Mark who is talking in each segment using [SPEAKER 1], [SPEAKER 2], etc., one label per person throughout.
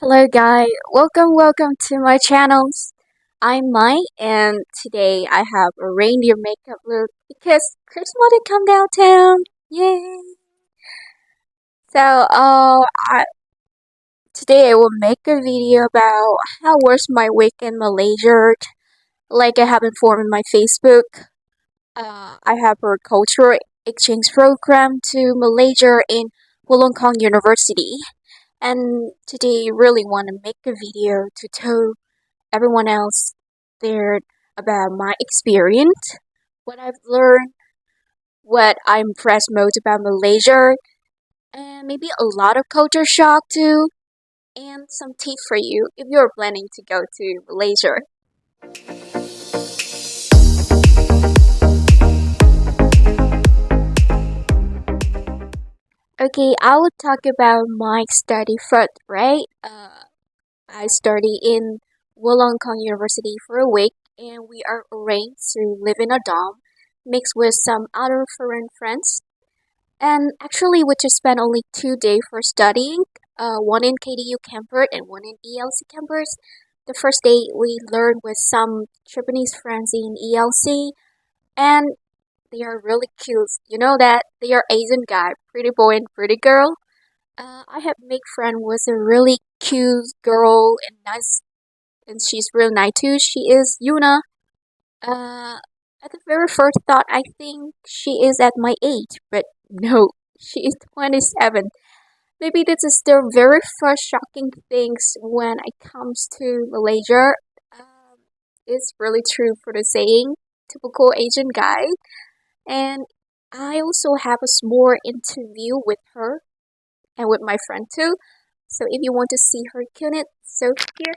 [SPEAKER 1] Hello guys, welcome to my channels. I'm Mai and today I have a reindeer makeup look because Christmas did come downtown. Yay! So today I will make a video about how was my week in Malaysia. Like I have informed in my Facebook, I have a cultural exchange program to Malaysia in Wollongong University. And today I really want to make a video to tell everyone else there about my experience, what I've learned, what I'm impressed most about Malaysia, and maybe a lot of culture shock too, and some tips for you if you're planning to go to Malaysia. Okay, I will talk about my study first, right? I study in Wollongong University for a week, and we are arranged to live in a dorm, mixed with some other foreign friends. And actually, we just spent only 2 days for studying, one in KDU campus and one in ELC campus. The first day, we learned with some Japanese friends in ELC, and they are really cute. You know that they are Asian guy, pretty boy and pretty girl. I have made friend with a really cute girl and nice, and she's real nice too. She is Yuna. Uh, at the very first thought, I think she is at my age, but no, she is 27. Maybe this is the very first shocking things when it comes to Malaysia. It's really true for the saying, typical Asian guy. And I also have a small interview with her and with my friend too. So if you want to see her unit, so here.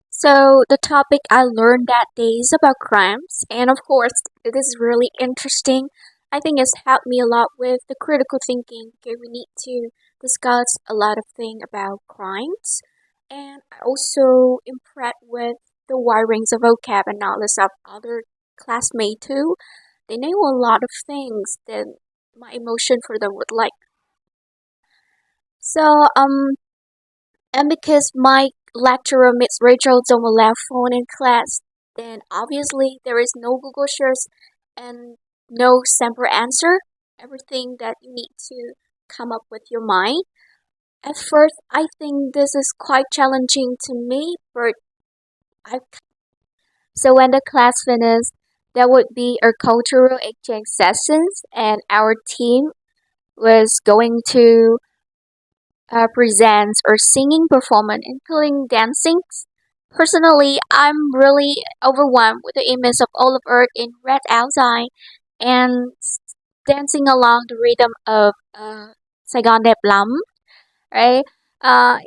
[SPEAKER 1] So the topic I learned that day is about crimes, and of course, it is really interesting. I think it's helped me a lot with the critical thinking. Okay, we need to discuss a lot of things about crimes, and I also impressed with the wide range of vocab and knowledge of other classmates too. They know a lot of things that my emotion for them would like. So and because my lecturer, Miss Rachel, don't allow phone in class, then obviously there is no Google search and no sample answer. Everything that you need to come up with your mind. At first, I think this is quite challenging to me, but I. So when the class finished, there would be a cultural exchange sessions, and our team was going to presents or singing performance, including dancing. Personally, I'm really overwhelmed with the image of all of Earth in red outside and dancing along the rhythm of Saigon Đẹp Lắm, right?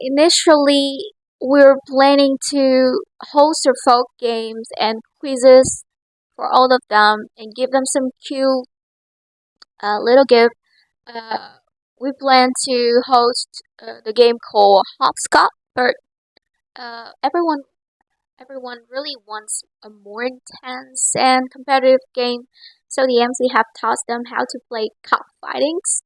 [SPEAKER 1] Initially, we were planning to host a folk games and quizzes for all of them and give them some cute little gift. Uh, we plan to host the game called Hopscotch, but everyone really wants a more intense and competitive game. So the MC have taught them how to play cockfightings.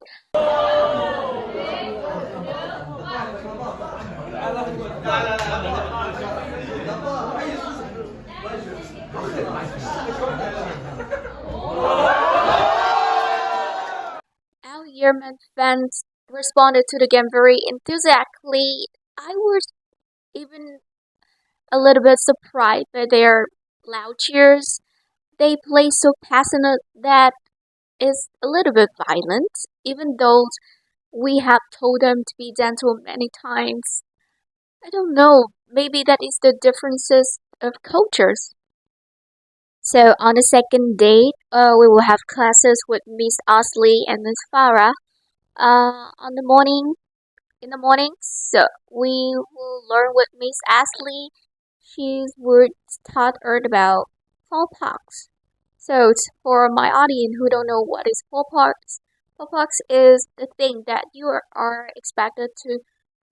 [SPEAKER 1] Our Yearman fans responded to the game very enthusiastically. I was even a little bit surprised by their loud cheers. They play so passionate that is a little bit violent, even though we have told them to be gentle many times. I don't know, maybe that is the differences of cultures. So on the second date, we will have classes with Miss Osley and Miss Farah. On the morning, in the morning, so we will learn with Miss Ashley. She would taught us about smallpox. So for my audience who don't know what is smallpox, Potlucks is the thing that you are expected to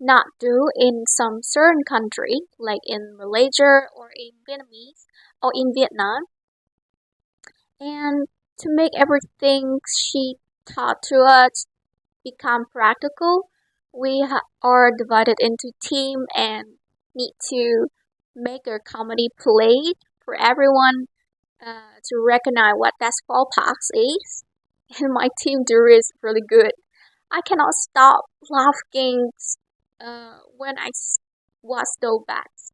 [SPEAKER 1] not do in some certain country, like in Malaysia or in Vietnamese or in Vietnam. And to make everything she taught to us become practical, are divided into team and need to make a comedy play for everyone to recognize what basketball box is. And my team do is really good. I cannot stop laughing when watch those bats.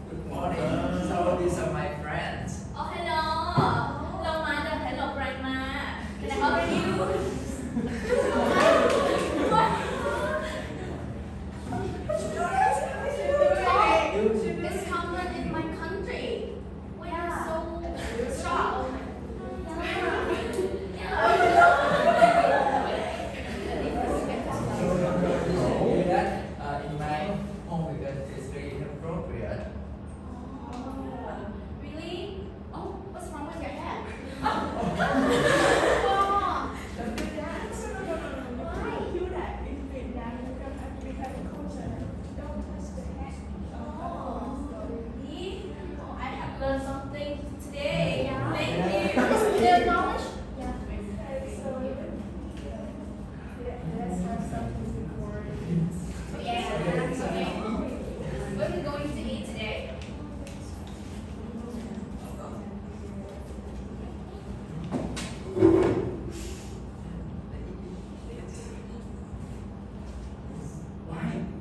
[SPEAKER 2] Good morning. So these are my friends.
[SPEAKER 3] Oh, hello. เรามาจากไหนหลบไรมา Can I help you? It's common in my country. We are so strong.
[SPEAKER 2] That in my home because it's very inappropriate.
[SPEAKER 3] Really? Oh, what's wrong with your hair? Don't do that. Why?
[SPEAKER 4] Do that in Vietnam because we have a culture. Don't touch the head.
[SPEAKER 3] See? Oh, I have learned something today.
[SPEAKER 4] Yeah.
[SPEAKER 3] Thank you. Is there knowledge?
[SPEAKER 4] Yeah. Okay, so let's have something before.
[SPEAKER 3] Yeah. Okay. What are we going to eat today?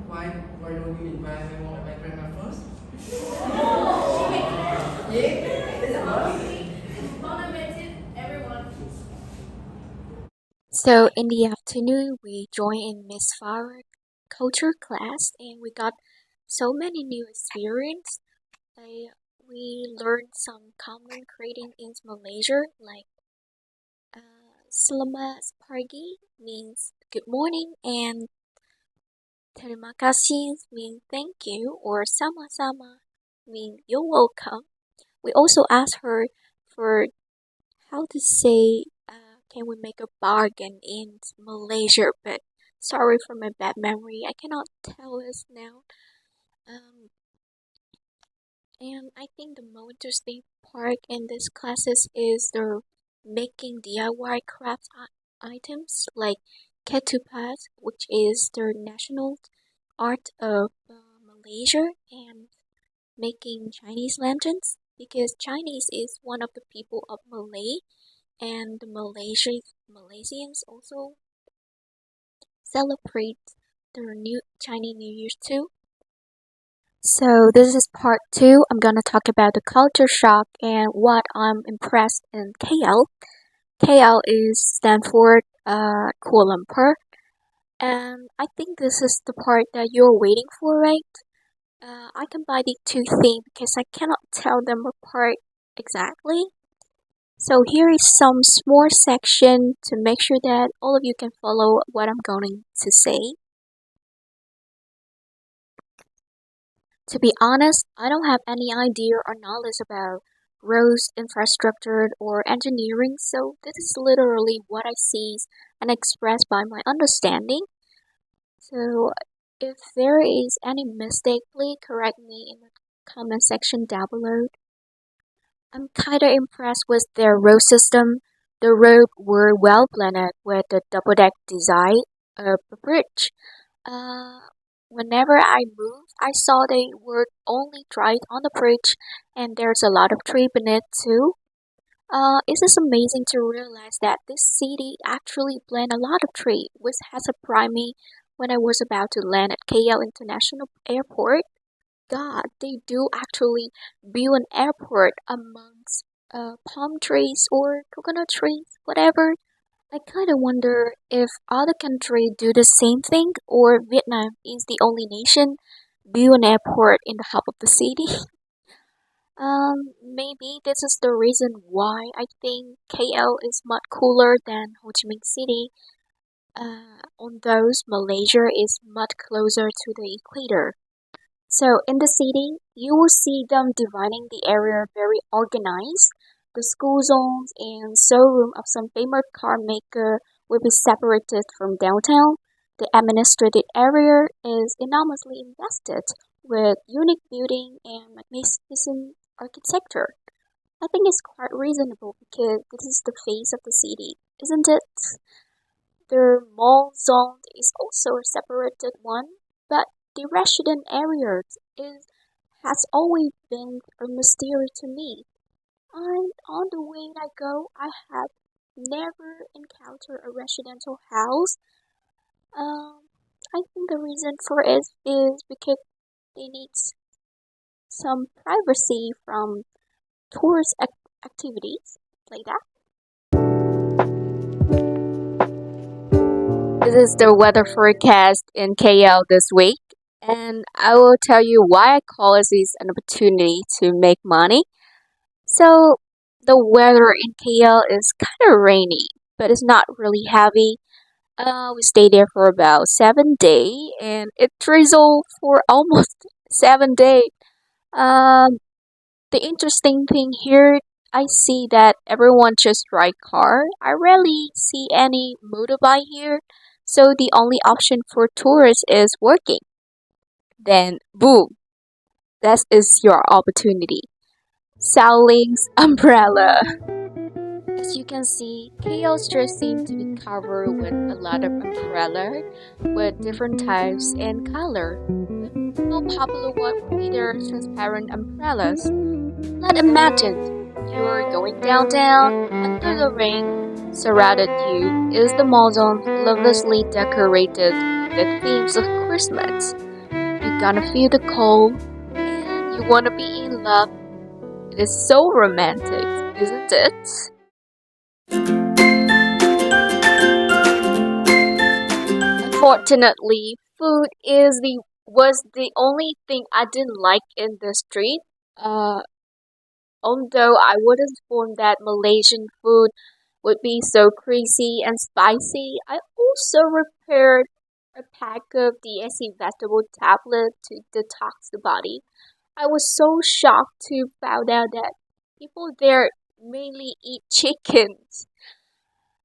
[SPEAKER 2] Why don't you invite my mom and my grandma first?
[SPEAKER 3] Bon appetit, everyone.
[SPEAKER 1] So in the afternoon, we joined in Miss Farah's culture class, and we got so many new experience. We learned some common greeting in Malaysia, like Selamat pagi means good morning, and terima kasih means thank you, or sama-sama means you're welcome. We also asked her for how to say, can we make a bargain in Malaysia, but sorry for my bad memory, I cannot tell us now. And I think the most interesting part in this classes is the making DIY craft items like ketupat, which is the national art of Malaysia, and making Chinese lanterns because Chinese is one of the people of Malay, and the Malaysians also celebrate their new Chinese New Year too. So this is part 2. I'm gonna talk about the culture shock and what I'm impressed in KL. KL is stand for Kuala Lumpur, and I think this is the part that you're waiting for, right? I combine the two things because I cannot tell them apart exactly. So here is some small section to make sure that all of you can follow what I'm going to say. To be honest, I don't have any idea or knowledge about roads, infrastructure, or engineering, so this is literally what I see and express by my understanding. So if there is any mistake, please correct me in the comment section down below. I'm kinda impressed with their road system. The roads were well blended with the double deck design of the bridge. Uh, Whenever I moved, I saw they were only dried on the bridge, and there's a lot of tree beneath too. It is amazing to realize that this city actually blend a lot of tree, which has surprised me when I was about to land at KL International Airport. God, they do actually build an airport amongst palm trees or coconut trees, whatever. I kinda wonder if other countries do the same thing or Vietnam is the only nation build an airport in the hub of the city. Maybe this is the reason why I think KL is much cooler than Ho Chi Minh City. Although Malaysia is much closer to the equator. So in the city, you will see them dividing the area very organized. The school zones and showroom of some famous car maker will be separated from downtown. The administrative area is enormously invested with unique building and magnificent architecture. I think it's quite reasonable because this is the face of the city, isn't it? The mall zone is also a separated one, but the resident area is has always been a mystery to me. And on the way I go, I have never encountered a residential house. Um, I think the reason for it is because they need some privacy from tourist activities like that. This is the weather forecast in KL this week, and I will tell you why I call this an opportunity to make money. So, the weather in KL is kind of rainy, but it's not really heavy. We stayed there for about 7 days, and it drizzled for almost 7 days. Um, the interesting thing here, I see that everyone just ride car. I rarely see any motorbike here, so the only option for tourists is working. Then, boom, that is your opportunity. Saling's umbrella. As you can see, KL street seems to be covered with a lot of umbrella with different types and color. The most popular one would be their transparent umbrellas. Let's imagine you're going downtown under the rain. Surrounded you is the mall zone lavishly decorated with themes of Christmas. You're gonna feel the cold and you wanna be in love. It is so romantic, isn't it? Unfortunately, food is the was the only thing I didn't like in the street. Uh, Although I would have informed that Malaysian food would be so crazy and spicy, I also prepared a pack of DSC vegetable tablet to detox the body. I was so shocked to find out that people there mainly eat chickens.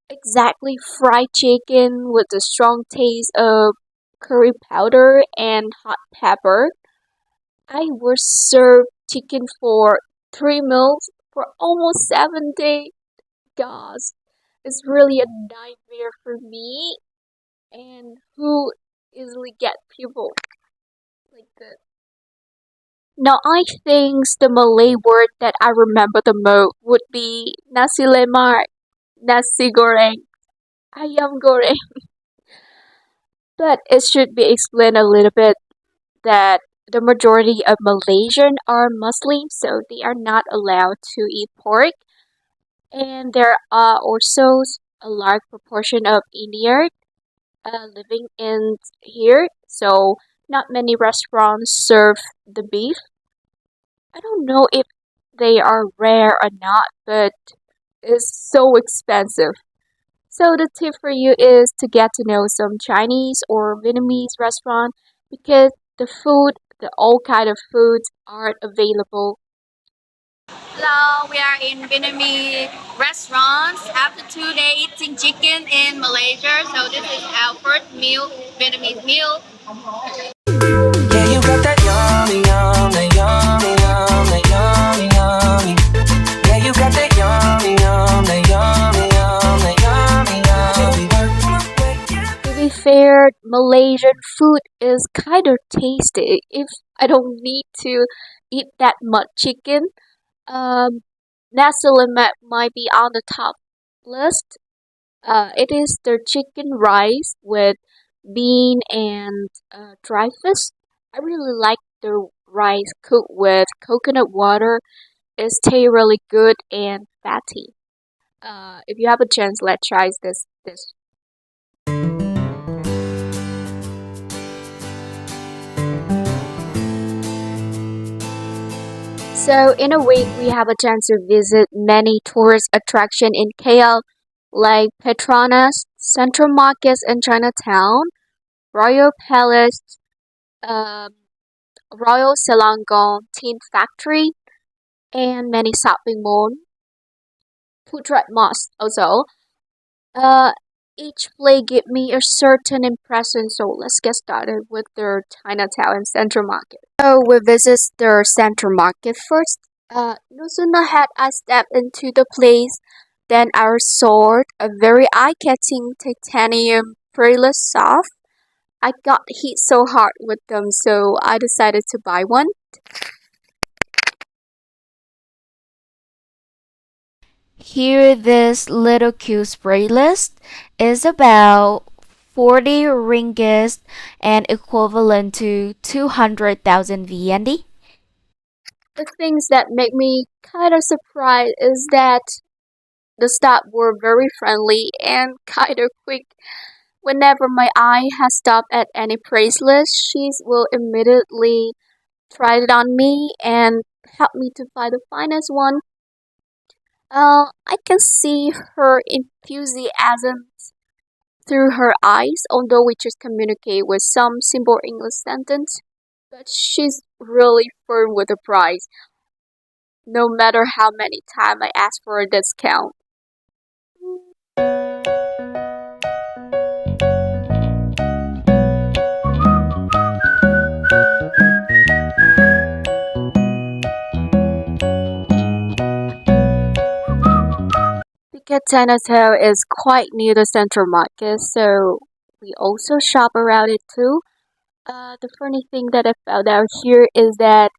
[SPEAKER 1] Exactly fried chicken with the strong taste of curry powder and hot pepper. I was served chicken for 3 meals for almost 7 days. Gosh, it's really a nightmare for me. And who easily get people like that? Now I think the Malay word that I remember the most would be nasi lemak, nasi goreng, ayam goreng. But it should be explained a little bit that the majority of Malaysian are Muslims, so they are not allowed to eat pork. And there are also a large proportion of Indians living in here, so not many restaurants serve the beef. I don't know if they are rare or not, but it's so expensive. So the tip for you is to get to know some Chinese or Vietnamese restaurant because the all kind of foods are available.
[SPEAKER 3] Hello, we are in Vietnamese restaurants after 2 days eating chicken in Malaysia. So this is our first meal, Vietnamese meal.
[SPEAKER 5] Yeah, you got that yummy, yum, that yummy, yum, that yummy, yummy. Yeah, you got that yummy, yum, that yummy, yum, that yummy, yummy.
[SPEAKER 1] To be fair, Malaysian food is kind of tasty if I don't need to eat that much chicken. Um, Nasi lemak might be on the top list. It is the chicken rice with bean and dry fish. I really like the rice cooked with coconut water. It's tastes really good and fatty. If you have a chance, let's try this. So in a week, we have a chance to visit many tourist attractions in KL, like Petronas, Central Markets in Chinatown, Royal Palace, um, Royal Selangor Tin Factory, and many shopping malls. Putra Mosque also. Uh, each play give me a certain impression, so let's get started with their Chinatown and Central Market. So we visit their Central Market first. No sooner had I stepped into the place than I saw a very eye-catching titanium bracelet soft. I got hit so hard with them, so I decided to buy one. Here, this little cute bracelet is about 40 ringgit and equivalent to 200,000 VND. The things that make me kind of surprised is that the staff were very friendly and kind of quick. Whenever my eye has stopped at any bracelet, she will immediately try it on me and help me to find the finest one. I can see her enthusiasm through her eyes, although we just communicate with some simple English sentence. But she's really firm with the price, no matter how many times I ask for a discount. Because Chinatown is quite near the Central Market, so we also shop around it too. The funny thing that I found out here is that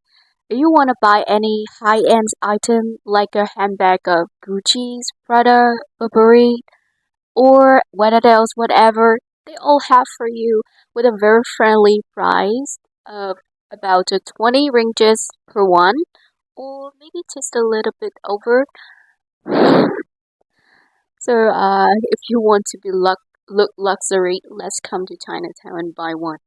[SPEAKER 1] if you want to buy any high-end item like a handbag of Gucci's, Prada, Burberry, or what else, whatever, they all have for you with a very friendly price of about 20 ringgit per one, or maybe just a little bit over. So, if you want to look luxury, let's come to Chinatown and buy one.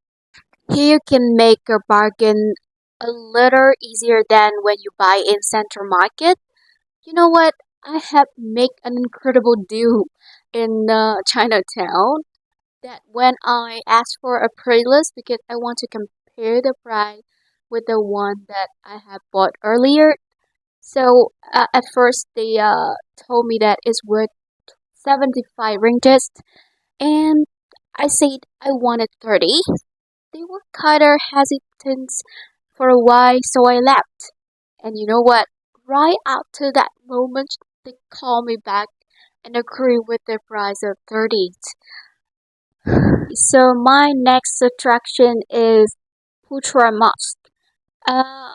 [SPEAKER 1] Here you can make a bargain a little easier than when you buy in Central Market. You know what? I have made an incredible deal in Chinatown that when I asked for a playlist because I want to compare the price with the one that I have bought earlier. So at first they told me that it's worth 75 ringgit, and I said I wanted 30. They were kind of hesitant for a while, so I left. And you know what? Right after that moment, they called me back and agreed with the price of 30. So my next attraction is Putra Mosque. Uh,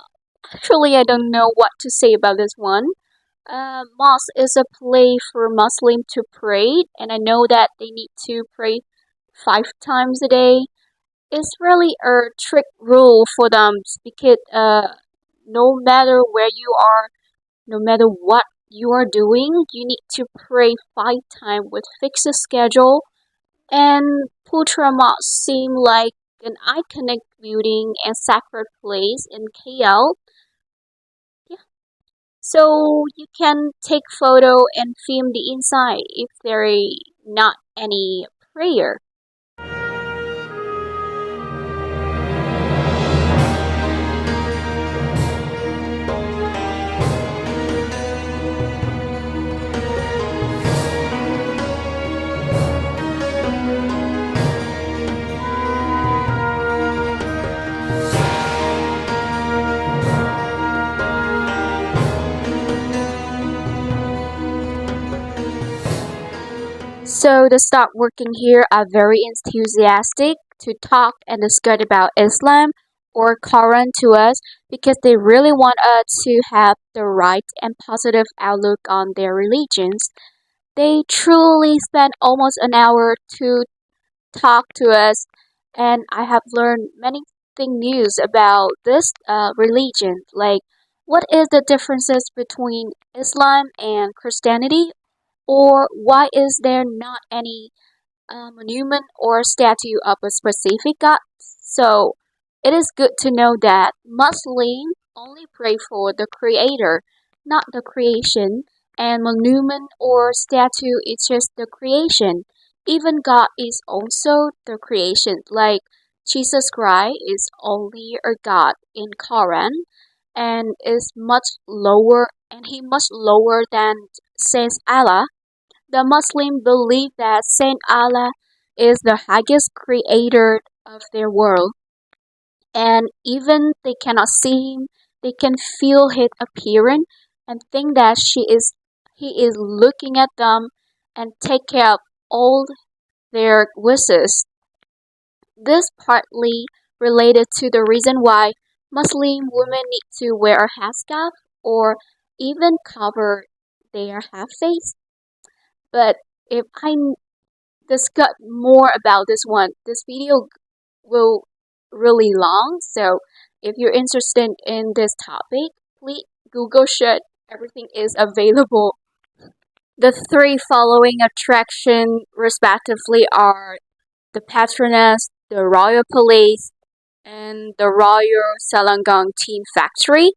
[SPEAKER 1] Actually, I don't know what to say about this one. Mosque is a place for Muslims to pray, and I know that they need to pray 5 times a day. It's really a strict rule for them because no matter where you are, no matter what you are doing, you need to pray 5 times with fixed schedule. And Putra Mosque seemed like an iconic building and sacred place in KL. Yeah. So you can take photo and film the inside if there is not any prayer. So the staff working here are very enthusiastic to talk and discuss about Islam or Quran to us because they really want us to have the right and positive outlook on their religions. They truly spend almost an hour to talk to us, and I have learned many things news about this religion, like what is the differences between Islam and Christianity, or why is there not any monument or statue of a specific god. So it is good to know that Muslims only pray for the Creator, not the creation, and monument or statue is just the creation. Even God is also the creation. Like Jesus Christ is only a God in Quran and is much lower and he much lower than Saint Allah. The Muslims believe that Saint Allah is the highest creator of their world, and even they cannot see him, they can feel his appearance and think that he is looking at them and take care of all their wishes. This partly related to the reason why Muslim women need to wear a headscarf or even cover their half face. But if I discuss more about this one, this video will really long. So if you're interested in this topic, please Google search. Everything is available. The three following attraction respectively are the Petronas, the Royal Police, and the Royal Selangor Teen Factory.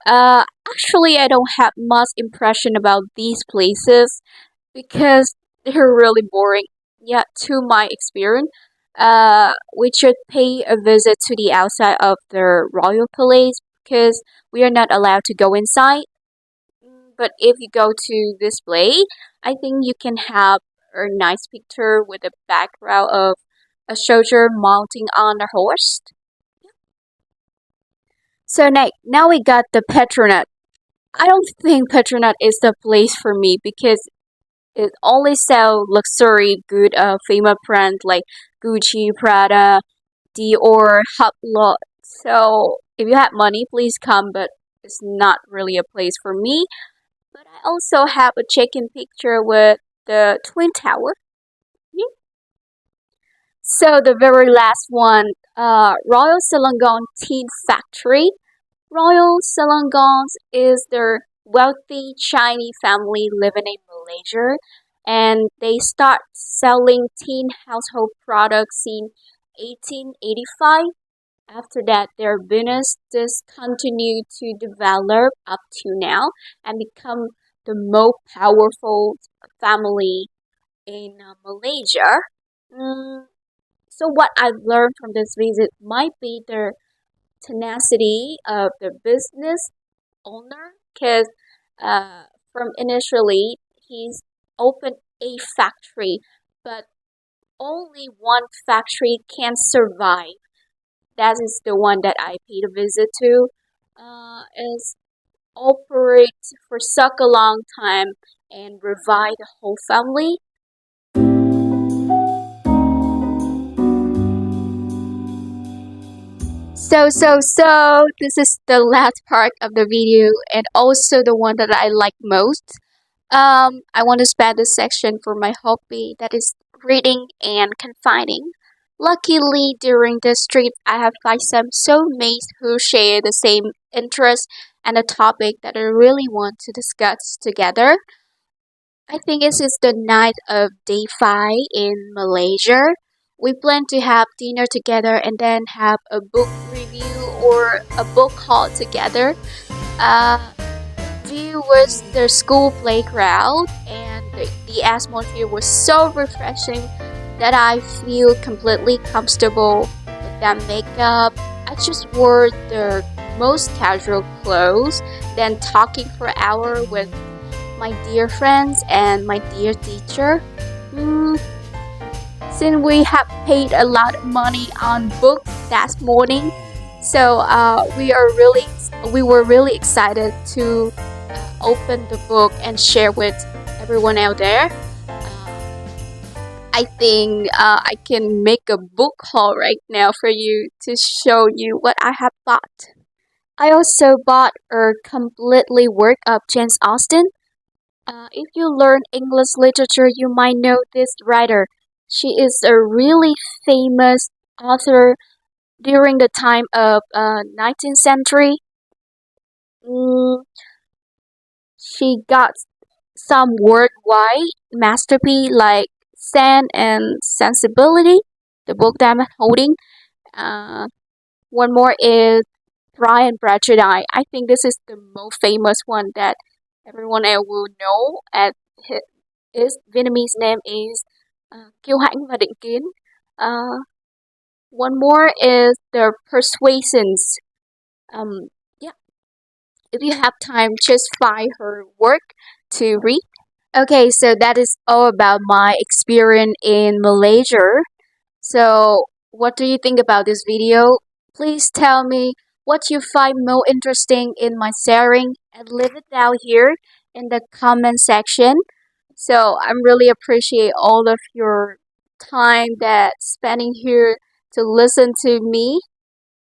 [SPEAKER 1] Actually, I don't have much impression about these places because they're really boring. Yeah, to my experience, we should pay a visit to the outside of the Royal Palace because we are not allowed to go inside. But if you go to this place, I think you can have a nice picture with a background of a soldier mounting on a horse. So now we got the Petronet. I don't think Petronet is the place for me because it only sell luxury good famous brand like Gucci, Prada, Dior, Hublot. So if you have money, please come, but it's not really a place for me. But I also have a check-in picture with the Twin Tower. Yeah. So the very last one, Royal Selangor Tea Factory. Royal Selangor is the wealthy Chinese family living in Malaysia, and they start selling teen household products in 1885. After that, their business just continued to develop up to now and become the most powerful family in Malaysia. Mm, so what I've learned from this visit might be the tenacity of the business owner because from initially he's opened a factory, but only one factory can survive. That is the one that I paid a visit to. Is operate for such a long time and revive the whole family. So, this is the last part of the video and also the one that I like most. I want to spend this section for my hobby that is reading and confining. Luckily, during this trip, I have found some soulmates who share the same interest and a topic that I really want to discuss together. I think this is the night of day 5 in Malaysia. We plan to have dinner together and then have a book review or a book haul together. Uh, view was the school playground, and the atmosphere was so refreshing that I feel completely comfortable with that makeup. I just wore the most casual clothes, then talking for an hour with my dear friends and my dear teacher. Mm, since we have paid a lot of money on books that morning, so we were really excited to open the book and share with everyone out there. I think I can make a book haul right now for you to show you what I have bought. I also bought a completely work of Jane Austen. If you learn English literature, you might know this writer. She is a really famous author during the time of 19th century. Mm, she got some worldwide masterpiece like Sand and Sensibility, the book that I'm holding. Uh, one more is Pride and Prejudice. I think this is the most famous one that everyone else will know. At his Vietnamese name is Kiêu Hãnh và Định Kiến. One more is the Persuasions. Yeah, if you have time, just find her work to read. Okay, so that is all about my experience in Malaysia. So, what do you think about this video? Please tell me what you find more interesting in my sharing and leave it down here in the comment section. So, I'm really appreciate all of your time that spending here to listen to me.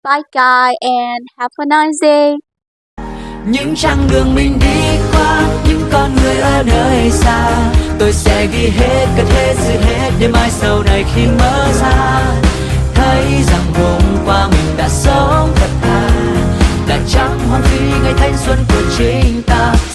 [SPEAKER 1] Bye guys and have a nice day.
[SPEAKER 5] Những chặng đường mình đi qua, những con người ở nơi xa, tôi sẽ ghi hết, cất hết, giữ hết để mai sau này khi mở ra thấy rằng hôm qua mình đã sống thật thà, đã chẳng hoang phí ngày thanh xuân của chính ta.